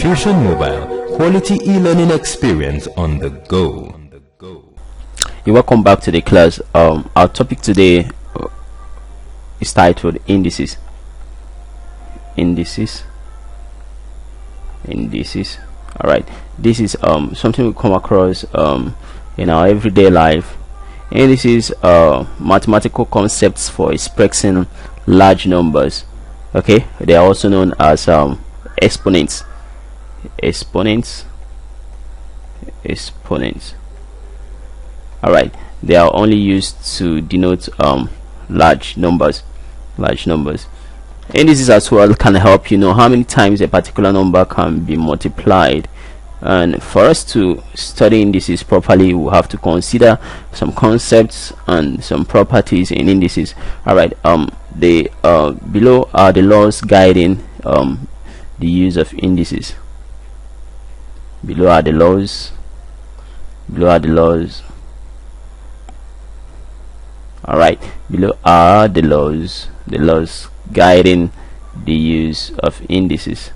Fusion Mobile, quality e-learning experience on the go. You're welcome back to the class. Our topic today is titled Indices. Indices. All right. This is something we come across in our everyday life. Indices are mathematical concepts for expressing large numbers. Okay, they are also known as exponents. All right, they are only used to denote large numbers. Indices as well can help you know how many times a particular number can be multiplied. And for us to study indices properly, we have to consider some concepts and some properties in indices. All right, below are the laws guiding the use of indices. Below are the laws. All right, below are the laws guiding the use of indices.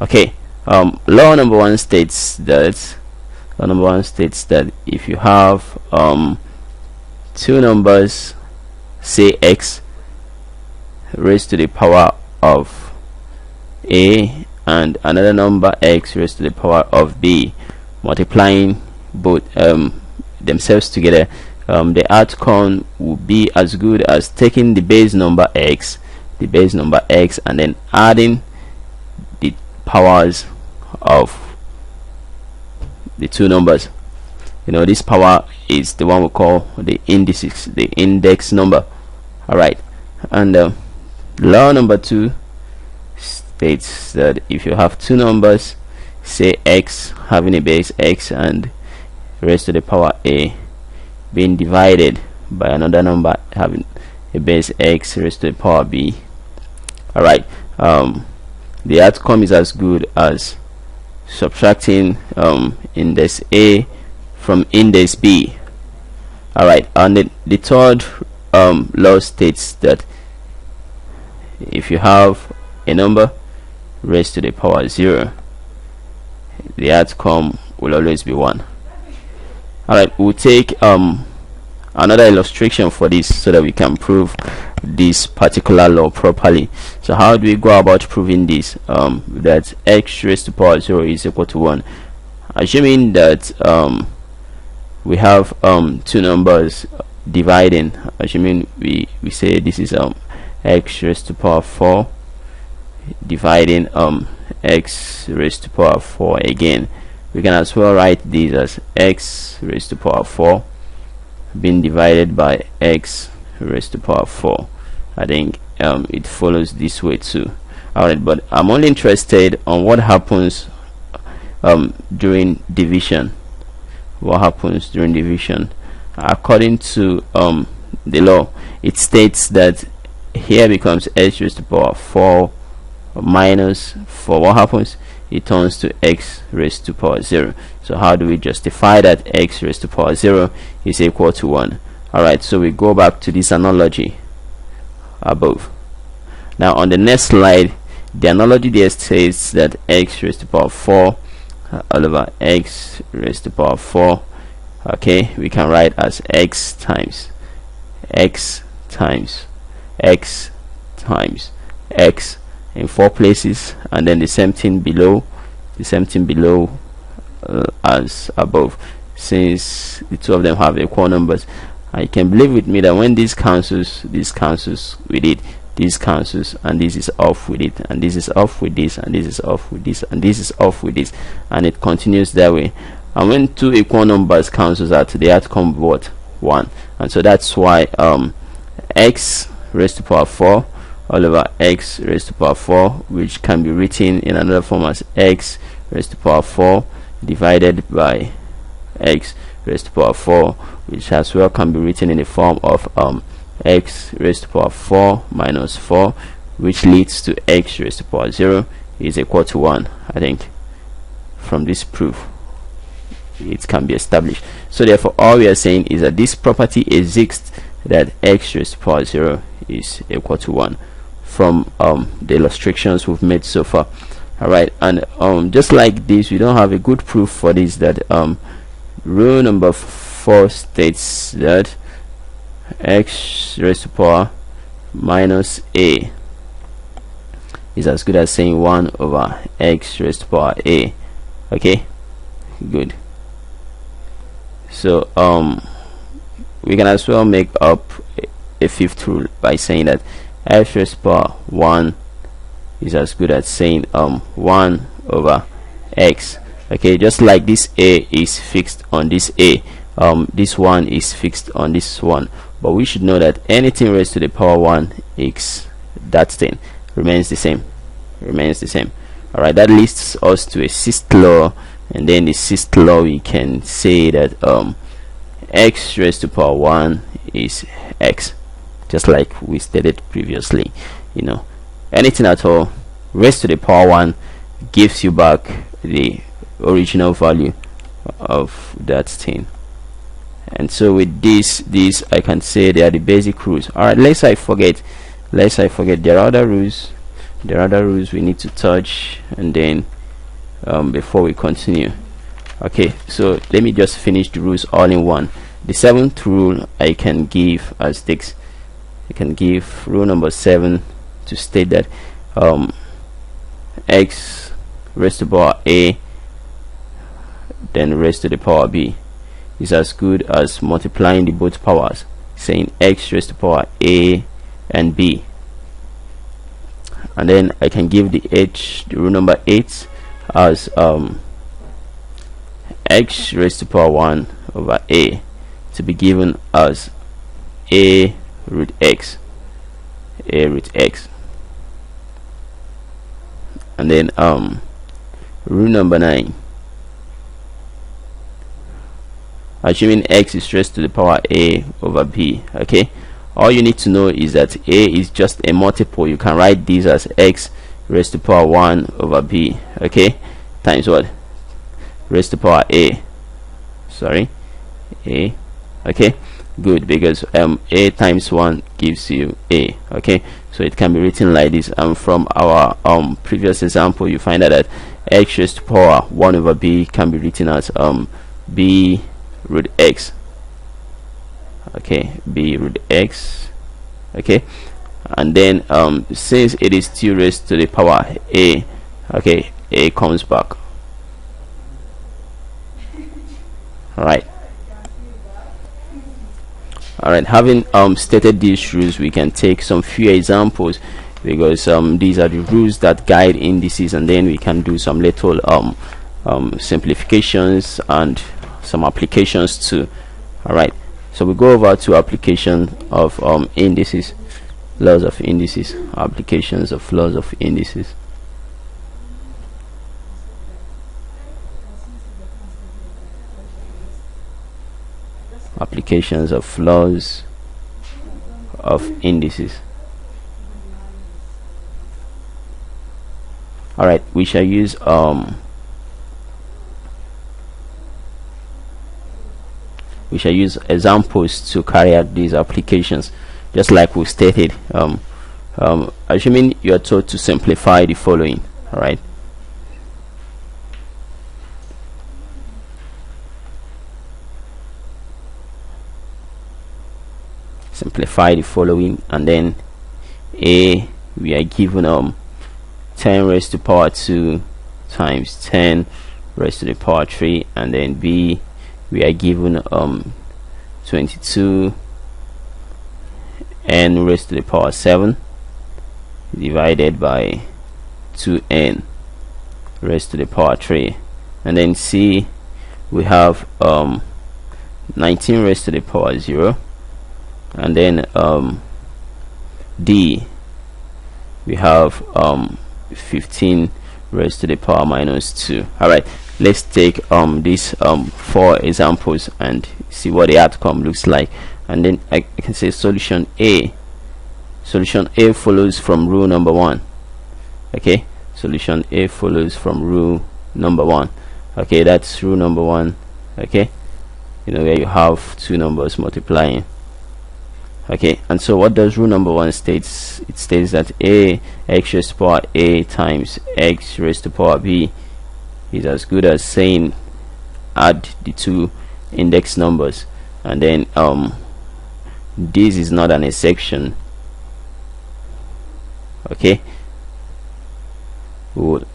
Okay, law number one states that if you have two numbers, say x raised to the power of a and another number x raised to the power of b, multiplying both themselves together, the outcome will be as good as taking the base number x and then adding the powers of the two numbers. You know, this power is the one we call the indices, the index number. All right, and law number two states that if you have two numbers, say x having a base x and raised to the power a being divided by another number having a base x raised to the power b, all right, the outcome is as good as subtracting index a from index b. All right, and the third law states that if you have a number raised to the power 0, the outcome will always be 1. All right, we'll take another illustration for this so that we can prove this particular law properly. So how do we go about proving this, that x raised to the power 0 is equal to 1? Assuming that we have two numbers dividing, assuming we say this is x raised to the power 4 dividing x raised to the power 4 again, we can as well write this as x raised to the power 4 being divided by x raised to the power 4. I think it follows this way too. Alright, but I'm only interested on what happens during division. According to the law, it states that here becomes x raised to the power 4 minus 4. What happens? It turns to x raised to the power 0. So how do we justify that x raised to the power 0 is equal to 1? Alright, so we go back to this analogy above. Now on the next slide, the analogy there states that x raised to the power 4 all over x raised to the power 4, okay, we can write as x times x in 4 places, and then the same thing below as above, since the two of them have equal numbers. I can believe with me that when this cancels with it, this cancels, and this is off with it, and this is off with this, and this is off with this, and this is off with this, and it continues that way. And when two equal numbers cancels out, the outcome what? 1. And so that's why x raised to the power 4 all over x raised to the power 4, which can be written in another form as x raised to the power 4 divided by x raised to the power 4, which as well can be written in the form of x raised to the power 4 minus 4, which leads to x raised to the power 0 is equal to 1. I think from this proof it can be established. So therefore all we are saying is that this property exists that x raised to the power 0 is equal to 1 from the illustrations we've made so far. Alright, and just like this, we don't have a good proof for this, that rule number 4 states that x raised to the power minus a is as good as saying 1 over x raised to the power a. Okay, good. So we can as well make up a fifth rule by saying that x raised to the power 1 is as good as saying 1 over x. Okay, just like this a is fixed on this a, this 1 is fixed on this 1, but we should know that anything raised to the power 1 x, that thing remains the same. Alright, that leads us to a sixth law, and then the sixth law we can say that x raised to the power 1 is x, just like we stated previously. You know, anything at all raised to the power 1 gives you back the original value of that thing. And so with these I can say they are the basic rules. Alright, lest I forget, there are other rules we need to touch, and then before we continue. Okay, so let me just finish the rules all in one. The seventh rule I can give as this. I can give rule number 7 to state that x raised to the power a then raised to the power b is as good as multiplying the both powers, saying x raised to the power a and b. And then I can give the rule number 8 as x raised to the power 1 over a to be given as a root x. And then rule number 9, assuming x is raised to the power a over b. Okay, all you need to know is that a is just a multiple. You can write this as x raised to the power 1 over b, okay, times what? Raised to the power a, okay, good, because a times 1 gives you a. Okay, so it can be written like this. And from our previous example, you find out that x raised to the power 1 over b can be written as b root x. Okay, b root x. Okay, and then since it is still raised to the power a, okay, a comes back. Alright, having stated these rules, we can take some few examples, because these are the rules that guide indices, and then we can do some little simplifications and some applications too. Alright, so we go over to application of indices, laws of indices, applications of laws of indices. Applications of laws of indices. Alright, we shall use examples to carry out these applications, just like we stated. Assuming you are told to simplify the following. Alright, simplify the following, and then a, we are given 10 raised to the power 2 times 10 raised to the power 3, and then b, we are given 22 n raised to the power 7 divided by 2n raised to the power 3, and then c, we have 19 raised to the power 0, and then d, we have 15 raised to the power minus 2. Alright, let's take these 4 examples and see what the outcome looks like. And then I can say solution A follows from rule number 1. Okay, solution A follows from rule number 1. Okay, that's rule number 1. Okay, you know, where you have two numbers multiplying. Okay, and so what does rule number 1 states? It states that a x raised to power a times x raised to power b is as good as saying add the two index numbers, and then this is not an exception. Okay, we will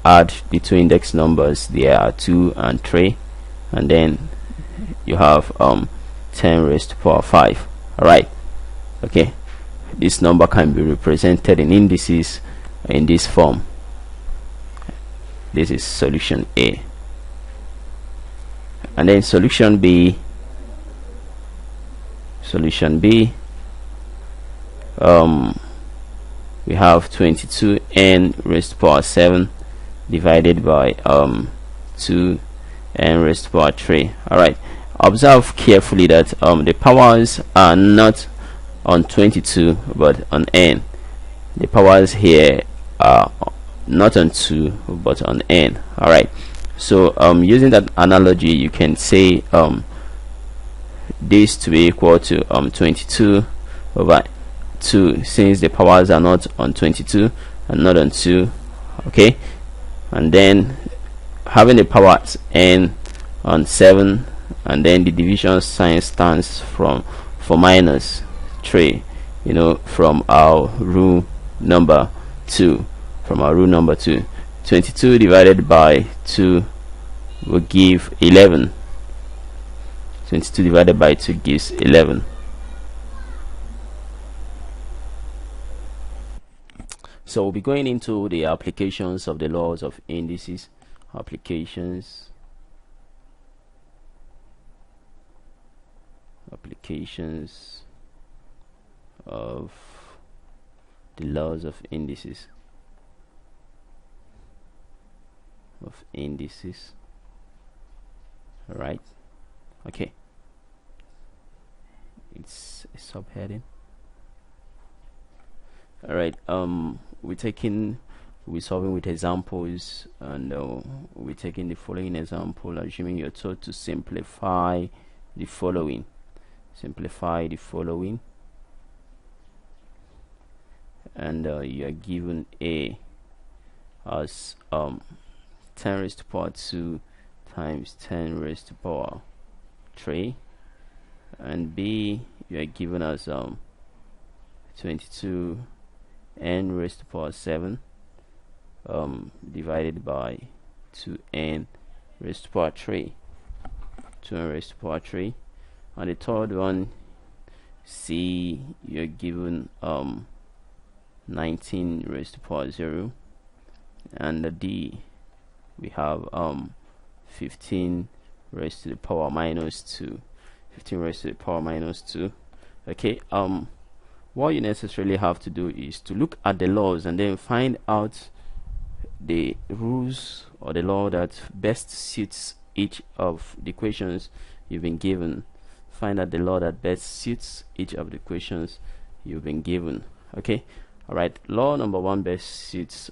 add the two index numbers. There are 2 and 3, and then you have 10 raised to power 5. Alright, okay, this number can be represented in indices in this form. This is solution A. And then solution B, we have 22n raised to power 7 divided by 2n raised to power 3. Alright, observe carefully that the powers are not on 22 but on n. The powers here are not on 2 but on n. Alright, so using that analogy, you can say this to be equal to 22 over 2, since the powers are not on 22 and not on 2. Okay, and then having the powers n on 7, and then the division sign stands for minus 3, you know, from our rule number 2. 22 divided by 2 will give 11. 22 divided by 2 gives 11. So we'll be going into the applications of the laws of indices. Applications of the laws of indices. Right, okay, it's a subheading. Alright, we're solving with examples, and we're taking the following example, assuming you're told to simplify the following. And you are given A as 10 raised to power 2 times 10 raised to power 3, and B you are given as 22 n raised to power 7 divided by 2n raised to power 3, 2n raised to power 3. And the third one, C, you're given 19 raised to power 0, and the D we have 15 raised to the power minus 2. 15 raised to the power minus 2. Okay, what you necessarily have to do is to look at the laws and then find out the rules or the law that best suits each of the equations you've been given. Find out the law that best suits each of the equations you've been given. Okay, alright, law number 1 best suits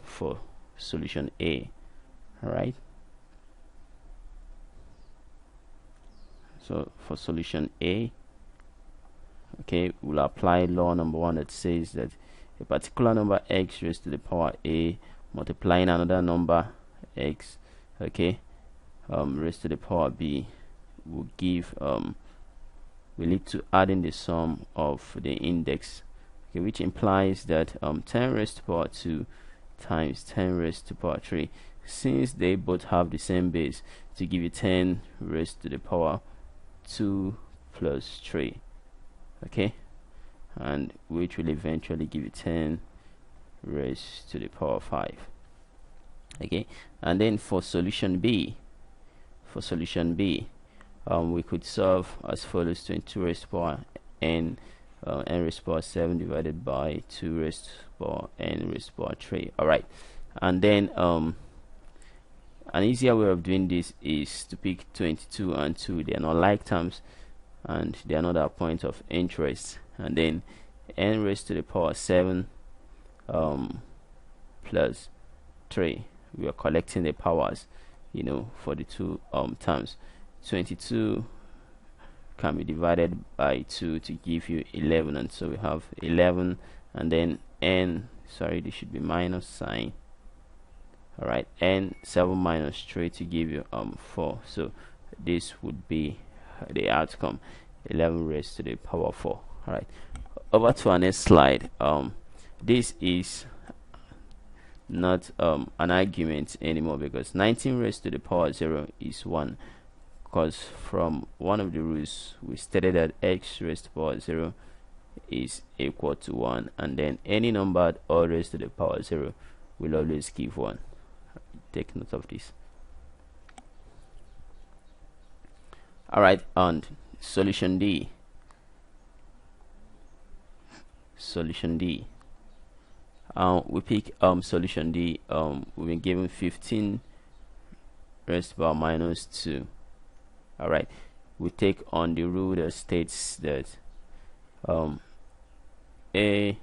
for solution A. Alright, so for solution A, okay, we'll apply law number 1 that says that a particular number x raised to the power a multiplying another number x, okay, raised to the power b will give we lead to adding the sum of the index, okay, which implies that 10 raised to power 2 times 10 raised to power 3, since they both have the same base, to give you 10 raised to the power 2 plus 3, okay, and which will eventually give you 10 raised to the power 5. Okay, and then for solution B, we could solve as follows: 22 raised to power n raised to power 7 divided by 2 raised to power n raised to power 3. Alright, and then an easier way of doing this is to pick 22 and 2. They are not like terms and they are not a point of interest, and then n raised to the power 7 plus 3. We are collecting the powers, you know, for the two terms. 22 can be divided by 2 to give you 11, and so we have 11, and then n, sorry, this should be minus sign. All right, n 7 minus 3 to give you 4. So this would be the outcome, 11 raised to the power 4. All right, over to our next slide. This is not an argument anymore, because 19 raised to the power 0 is 1, because from one of the rules we stated that x raised to the power 0 is equal to 1, and then any number at all raised to the power 0 will always give 1. Take note of this. Alright, and solution D. Solution D. We pick solution D. We've been given 15 raised to the power minus 2. Alright, we take on the rule that states that a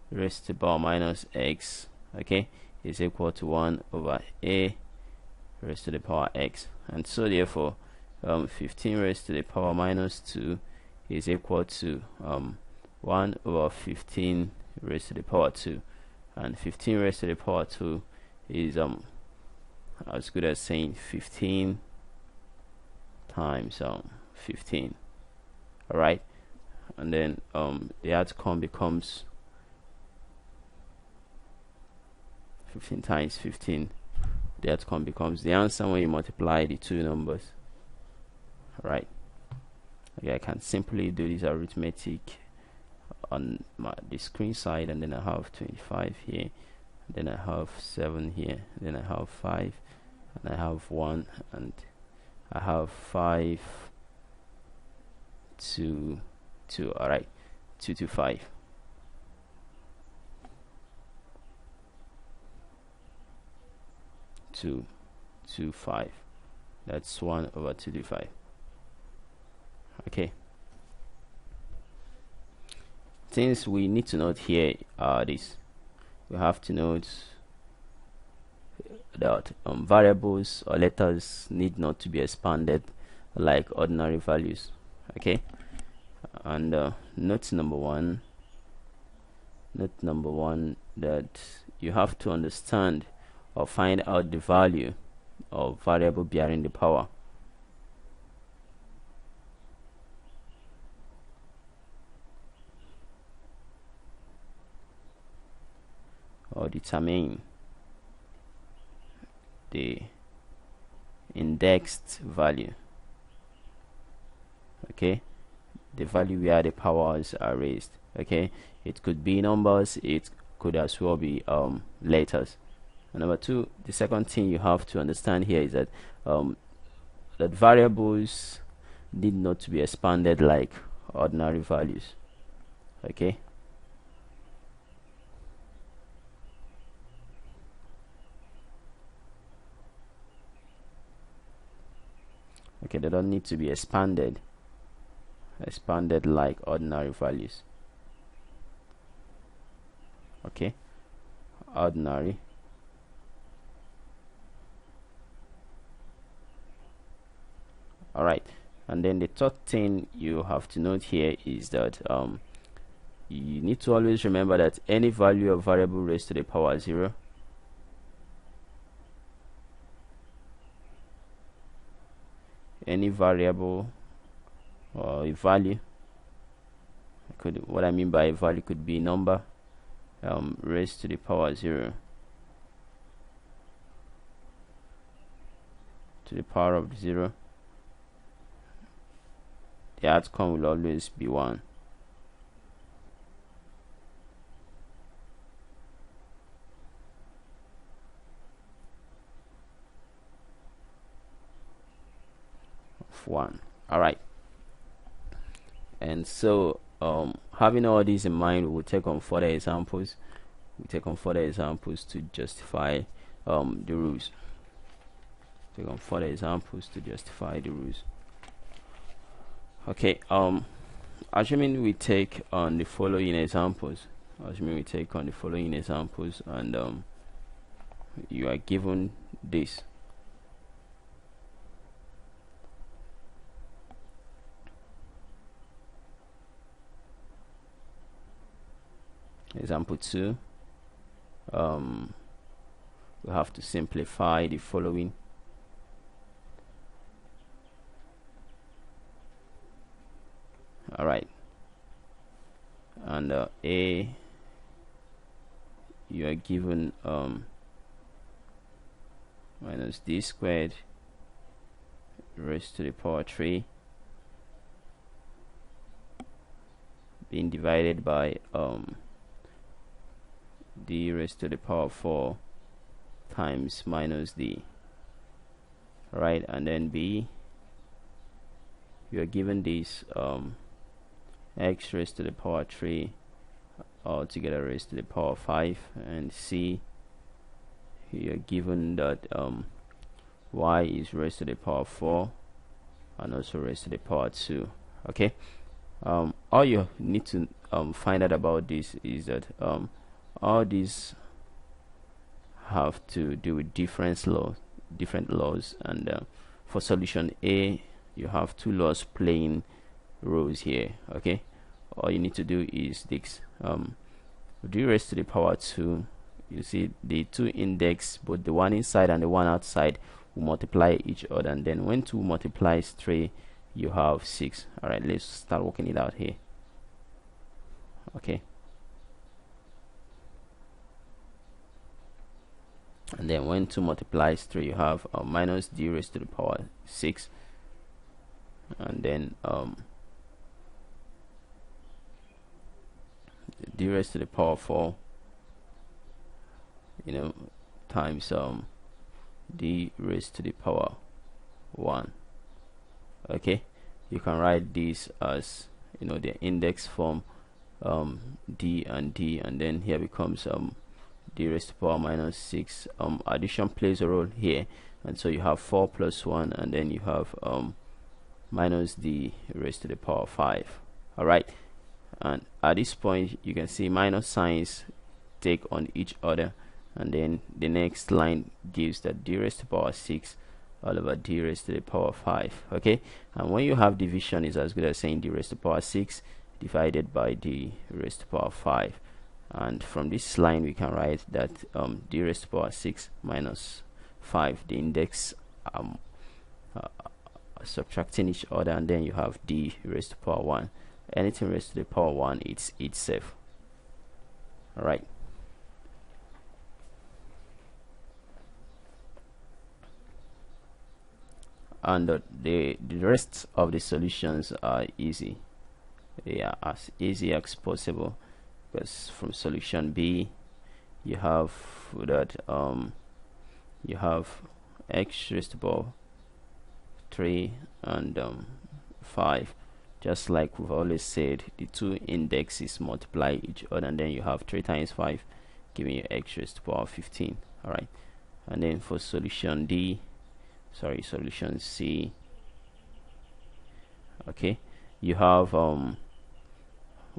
raised to the power minus x, okay, is equal to 1 over a raised to the power x, and so therefore 15 raised to the power minus 2 is equal to 1 over 15 raised to the power 2, and 15 raised to the power 2 is as good as saying 15 times 15. All right, and then the outcome becomes 15 times 15. The outcome becomes the answer when you multiply the two numbers. All right, okay, I can simply do this arithmetic on the screen side, and then I have 25 here, then I have 7 here, then I have 5, and I have 1, and I have 5 to 2. All right, 2 to 5. To 5. That's 1 over 2 to 5. Okay. Things we need to note here are this. We have to note that variables or letters need not to be expanded like ordinary values. Okay. And note number one, that you have to understand or find out the value of variable bearing the power. Or determine the indexed value. Okay, the value where the powers are raised. Okay, it could be numbers, it could as well be letters. And number two, the second thing you have to understand here is that that variables need not to be expanded like ordinary values. Okay. Okay, they don't need to be expanded like ordinary values. Okay, ordinary. All right, and then the third thing you have to note here is that you need to always remember that any value of variable raised to the power 0 any variable or a value, what I mean by a value could be number raised to the power 0 to the power of 0, the outcome will always be 1. Of 1. All right, and so having all these in mind, we will take on further examples. To justify the rules. Okay, assuming we take on the following examples, and you are given this. Example 2, we have to simplify the following. Alright, and A, you are given minus d squared raised to the power 3 being divided by d raised to the power 4 times minus d. Right, and then B, you are given this x raised to the power 3 altogether raised to the power 5, and C, you are given that y is raised to the power 4 and also raised to the power 2. Okay, all you need to find out about this is that all these have to do with different laws, and for solution A, you have two laws playing roles here. Okay, all you need to do is this d raised to the power 2. You see the two index, both the one inside and the one outside, will multiply each other, and then when 2 multiplies 3, you have 6. Alright, let's start working it out here. Okay, and then when 2 multiplies 3, you have minus d raised to the power 6, and then d raised to the power 4, times d raised to the power 1. Okay, you can write this as the index form, d and d, and then here becomes d raised to the power minus 6. Addition plays a role here, and so you have 4 plus 1, and then you have minus d raised to the power 5. Alright, and at this point you can see minus signs take on each other, and then the next line gives that d raised to the power 6 all over d raised to the power 5. Okay, and when you have division, is as good as saying d raised to the power 6 divided by d raised to the power 5, and from this line we can write that d raised to the power 6 minus 5, the index subtracting each other, and then you have d raised to the power 1. Anything raised to the power 1, it's itself. Alright, and the rest of the solutions are easy. They are as easy as possible, because from solution B, you have that you have x raised to the power 3 and 5. Just like we've always said, the two indexes multiply each other, and then you have 3 times 5 giving you x raised to the power 15. Alright, and then for solution solution C, okay, you have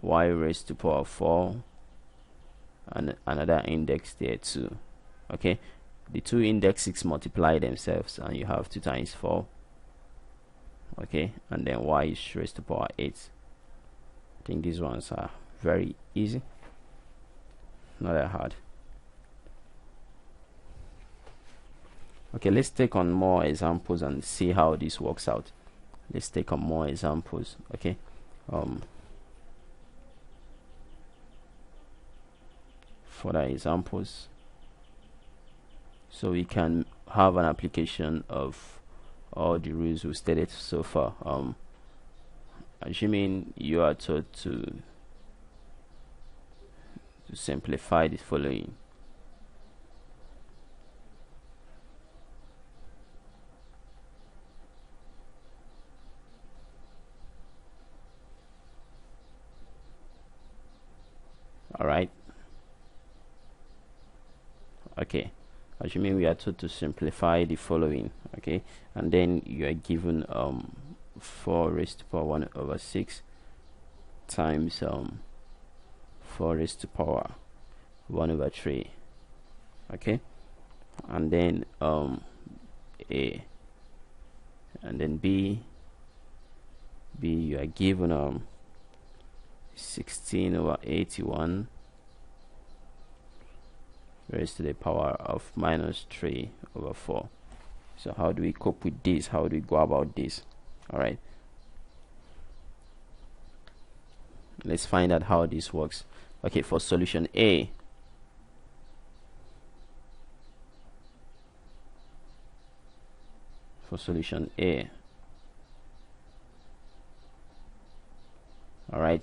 y raised to the power 4 and another index there too. Okay, the two indexes multiply themselves, and you have 2 times 4. Okay, and then y is raised to the power 8. I think these ones are very easy, not that hard. Okay, let's take on more examples and see how this works out. Let's take on more examples. Okay, further examples, so we can have an application of all the rules we stated so far. Assuming you are taught to simplify the following. Alright, okay, assuming we are taught to simplify the following. Okay, and then you are given 4 raised to the power 1 over 6 times 4 raised to the power 1 over 3. Okay, and then A, and then B, you are given 16 over 81 raised to the power of minus 3 over 4. So how do we cope with this? How do we go about this? All right, let's find out how this works. Okay, for solution A, all right,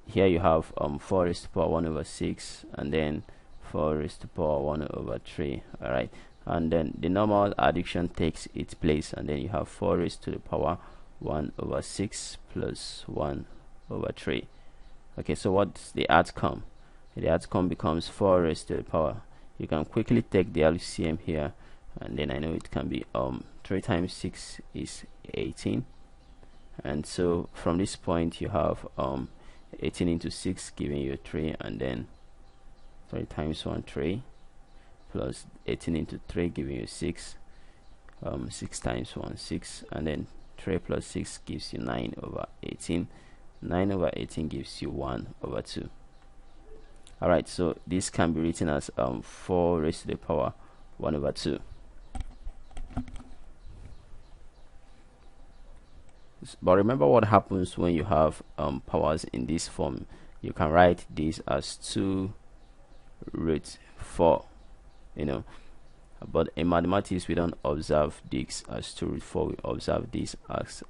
here you have 4 raised to the power 1 over 6, and then 4 raised to the power 1 over 3. All right, and then the normal addition takes its place, and then you have 4 raised to the power 1 over 6 plus 1 over 3. Okay, so what's the outcome? The outcome becomes 4 raised to the power. You can quickly take the LCM here, and then I know it can be 3 times 6 is 18, and so from this point you have 18 into 6 giving you 3, and then 3 times 1 3 plus 18 into 3 giving you 6, 6 times 1 6, and then 3 plus 6 gives you 9 over 18. 9 over 18 gives you 1 over 2. Alright, so this can be written as 4 raised to the power 1 over 2. But remember what happens when you have powers in this form. You can write this as 2 root 4, you know, but in mathematics we don't observe this as 2 root 4. We observe this as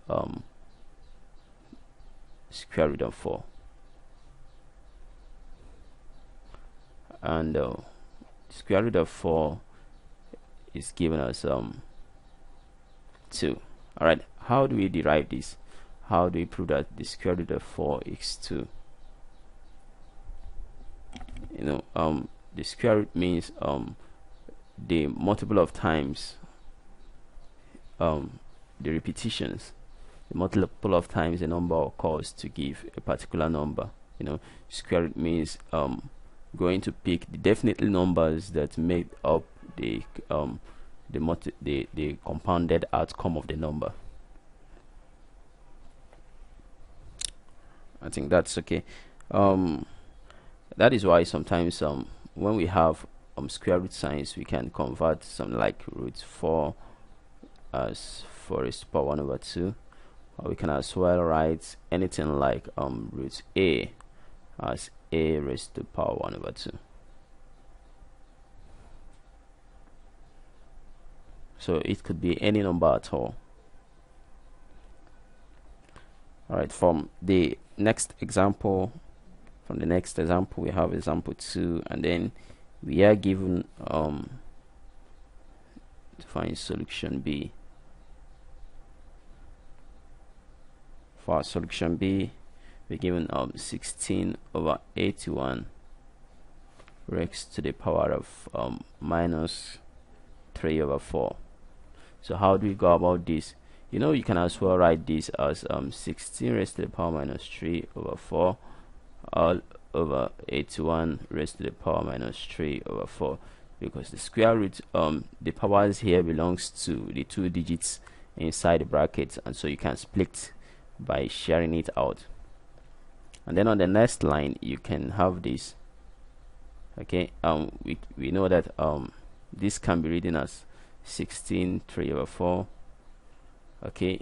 square root of 4, and square root of 4 is given as 2. All right, how do we derive this? How do we prove that the square root of 4 is 2? You know, the square root means the multiple of times, the repetitions, the multiple of times a number occurs to give a particular number. You know, square root means going to pick the definite numbers that make up the compounded outcome of the number. I think that's okay. That is why sometimes when we have square root signs, we can convert something like root 4 as 4 raised to the power 1 over 2, or we can as well write anything like root a as a raised to the power 1 over 2. So it could be any number at all. Alright, from the next example, we have example 2, and then we are given to find solution B. For solution B, we're given 16 over 81 raised to the power of minus 3 over 4. So how do we go about this? You know, you can as well write this as 16 raised to the power minus 3 over 4 all over 81 raised to the power minus 3 over 4, because the square root, the powers here belongs to the 2 digits inside the brackets, and so you can split by sharing it out. And then on the next line you can have this. Okay, we know that this can be written as 16 3 over 4, okay,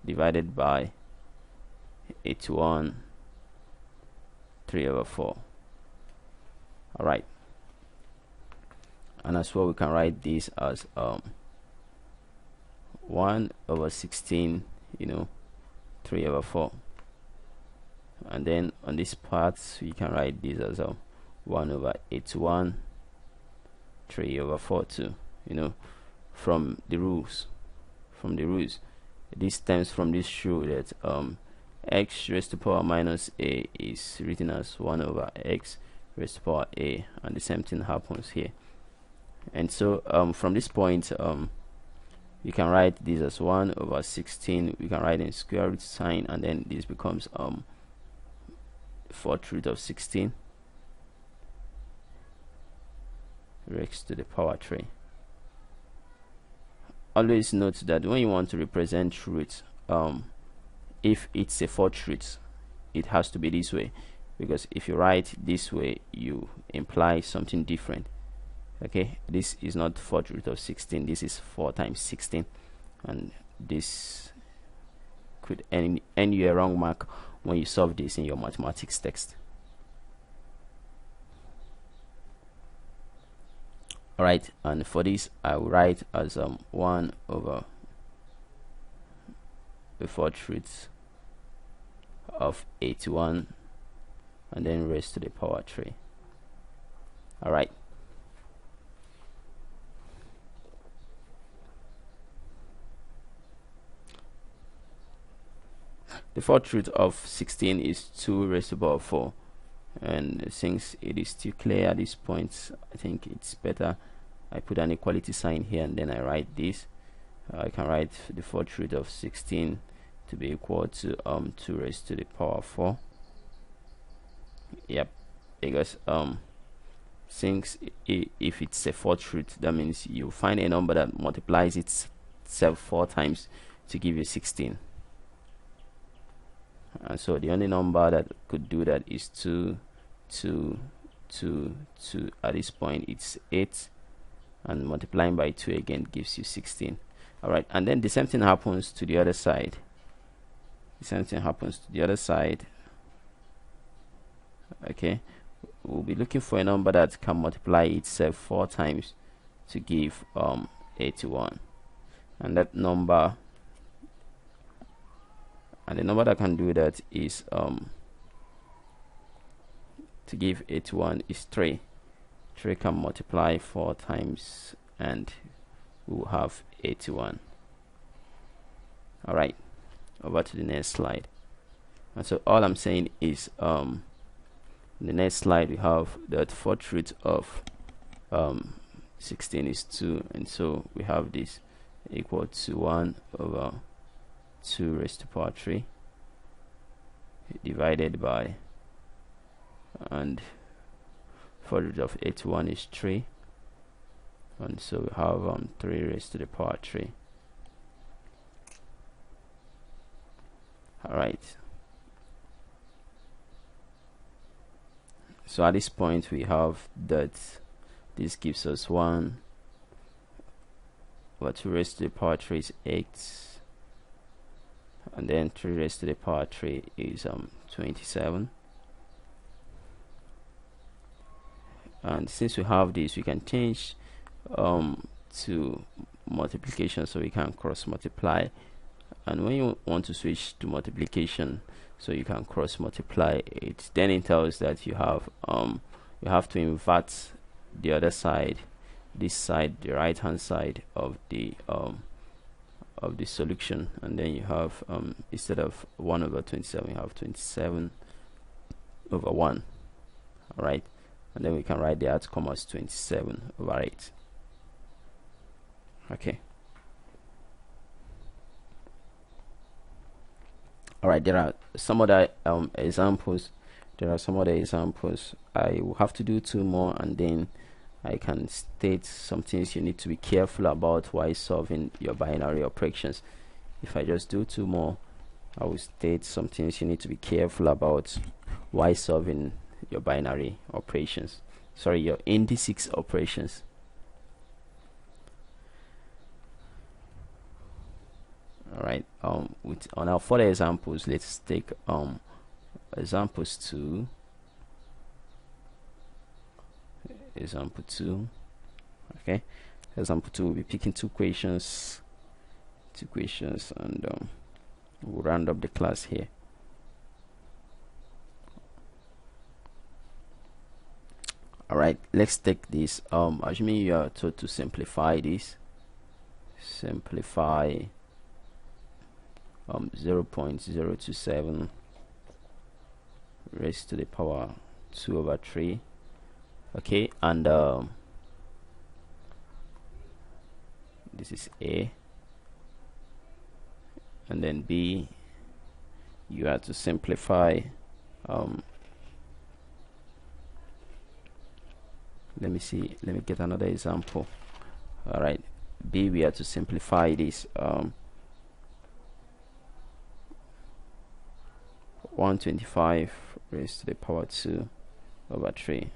divided by 81 3 over 4. All right, and as well we can write this as 1 over 16, you know, 3 over 4. And then on this part we can write this as 1 over 81 3 over 4 too, you know, from the rules. This stems from this rule that x raised to the power minus a is written as 1 over x raised to the power a, and the same thing happens here. And so from this point we can write this as 1 over 16. We can write in square root sign, and then this becomes 4th root of 16 raised to the power 3. Always note that when you want to represent roots, if it's a 4th root, it has to be this way, because if you write this way you imply something different. Okay, this is not fourth root of 16, this is 4 times 16, and this could earn you a wrong mark when you solve this in your mathematics text. Alright, and for this I will write as 1 over the fourth root of 81 and then raised to the power 3. Alright, the fourth root of 16 is 2 raised to the power 4, and since it is still clear at this point, I think it's better I put an equality sign here and then I write this. I can write the fourth root of 16 to be equal to 2 raised to the power 4. Yep, because since if it's a fourth root, that means you find a number that multiplies itself 4 times to give you 16. And so the only number that could do that is 2, 2, 2, 2. At this point it's 8, and multiplying by 2 again gives you 16. Alright, and then the same thing happens to the other side. The same thing happens to the other side. Okay, we'll be looking for a number that can multiply itself 4 times to give 81, and that number, and the number that can do that is to give 81 is 3. 3 can multiply 4 times and we will have 81. Alright, over to the next slide. And so all I'm saying is in the next slide we have that fourth root of 16 is 2, and so we have this equal to 1 over 2 raised to the power 3 divided by, and fourth root of 81 is 3, and so we have 3 raised to the power 3. Alright, so at this point we have that this gives us 1 over 2 raised to the power 3 is 8, and then 3 raised to the power 3 is 27. And since we have this, we can change to multiplication, so we can cross multiply. And when you want to switch to multiplication, so you can cross multiply it, then it tells that you have to invert the other side, this side, the right hand side of the solution, and then you have instead of 1 over 27 you have 27 over 1. Alright, and then we can write the outcome as 27 over 8. Okay, alright, there are some other examples. I will have to do 2 more, and then I can state some things you need to be careful about while solving your binary operations. If I just do 2 more, I will state some things you need to be careful about while solving your binary operations, sorry, your indices operations. Alright, on our further examples, let's take examples 2. Example 2. Okay, example 2 will be picking two questions, and we'll round up the class here. Alright, let's take this. Assuming you are told to simplify this, simplify 0.027 raised to the power 2 over 3. Okay, and this is A, and then B, you have to simplify let me get another example. Alright, B, we have to simplify this 125 raised to the power 2 over 3.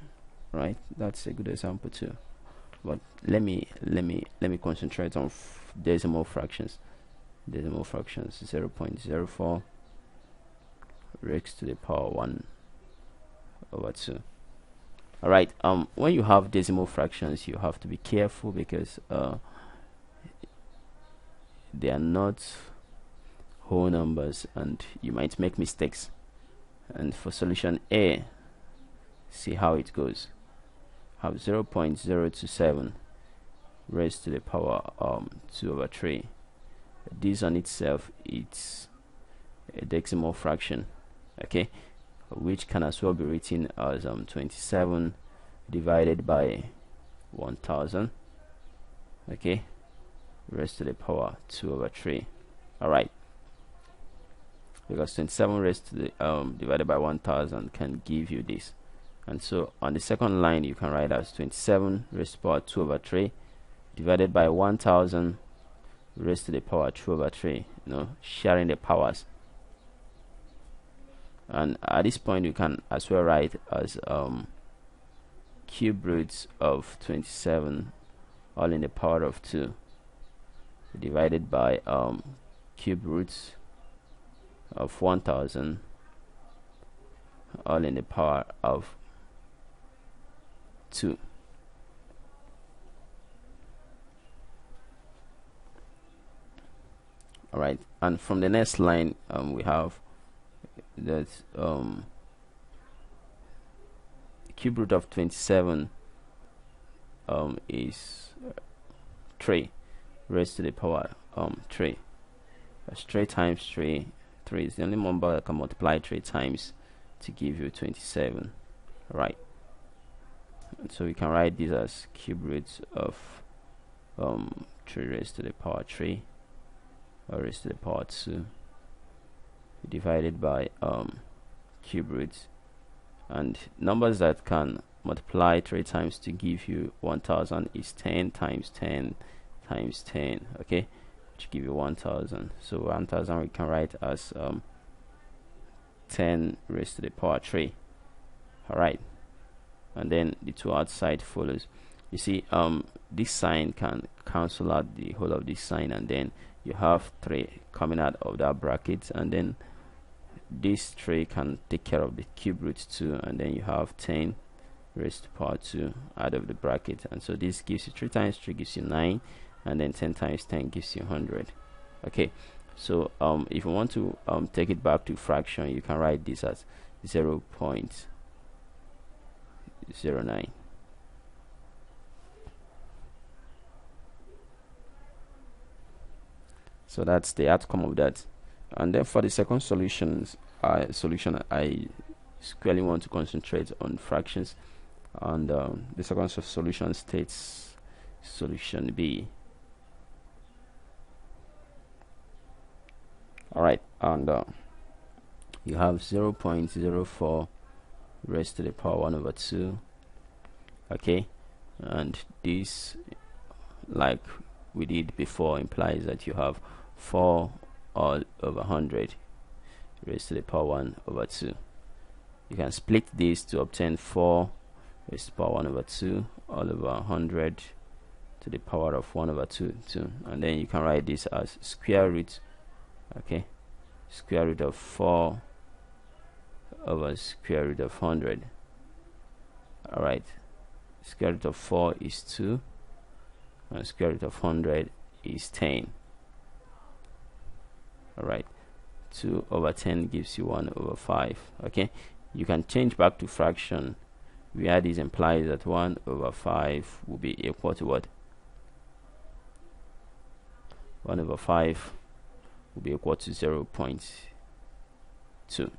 Right, that's a good example too. but let me concentrate on decimal fractions. 0.04 raised to the power 1 over 2. All right, when you have decimal fractions, you have to be careful because they are not whole numbers and you might make mistakes. And for solution A, see how it goes. Have 0.027 raised to the power 2 over 3. This on itself, it's a decimal fraction, okay, which can as well be written as 27 divided by 1000, okay, raised to the power 2 over 3. All right, because 27 raised to the divided by 1000 can give you this. And so on the second line, you can write as 27 raised to the power 2 over 3 divided by 1000 raised to the power 2 over 3, sharing the powers. And at this point, you can as well write as cube roots of 27 all in the power of 2 divided by cube roots of 1000 all in the power of 2. All right, and from the next line, we have that cube root of 27 is 3 raised to the power 3. That's 3 times 3. 3 is the only number that can multiply 3 times to give you 27. All right, and so we can write this as cube roots of 3 raised to the power 3 or raised to the power 2 divided by cube roots, and numbers that can multiply 3 times to give you 1000 is 10 times 10 times 10, okay, which give you 1000. So 1000 we can write as 10 raised to the power 3. All right, and then the 2 outside follows. You see, this sign can cancel out the whole of this sign, and then you have 3 coming out of that bracket, and then this 3 can take care of the cube root 2, and then you have 10 raised to power 2 out of the bracket. And so this gives you 3 times 3 gives you 9, and then 10 times 10 gives you 100. Okay, so if you want to take it back to fraction, you can write this as 0.09. So that's the outcome of that. And then for the second solution, I squarely want to concentrate on fractions, and the second solution states solution B. All right, and you have 0.04 raised to the power 1 over 2, okay, and this, like we did before, implies that you have 4 all over 100 raised to the power 1 over 2. You can split this to obtain 4 raised to the power 1 over 2 all over 100 to the power of 1 over 2, and then you can write this as square root, okay, square root of 4 over square root of 100. All right, square root of 4 is 2, and square root of 100 is 10. All right, 2 over 10 gives you 1 over 5. Okay, you can change back to fraction where this implies that 1 over 5 will be equal to what? 1 over 5 will be equal to 0.2.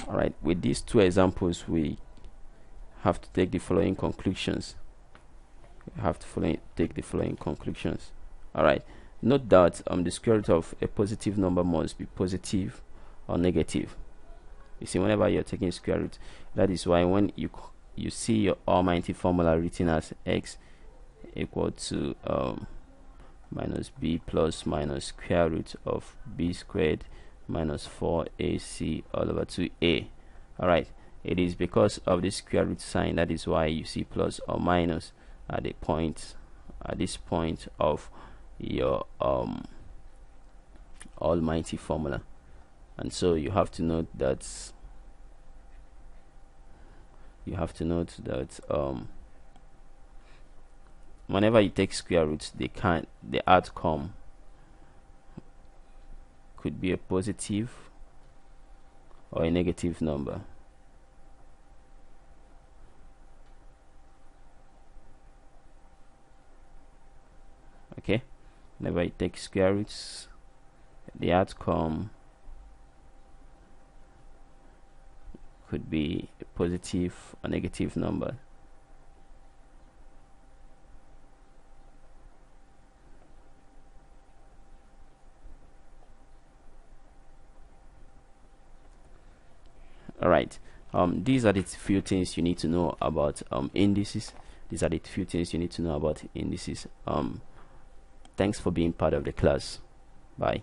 All right, with these two examples, we have to take the following conclusions. All right, note that the square root of a positive number must be positive or negative. You see, whenever you're taking square root, that is why when you see your almighty formula written as x equal to minus b plus minus square root of b squared minus 4ac all over 2a. All right, It is because of the square root sign, that is why you see plus or minus at the point, at this point of your almighty formula. And so you have to note that whenever you take square roots, the outcome could be a positive or a negative number. Okay, whenever you take square roots, the outcome could be a positive or negative number. Alright, these are the few things you need to know about indices. These are the few things you need to know about indices. Thanks for being part of the class. Bye.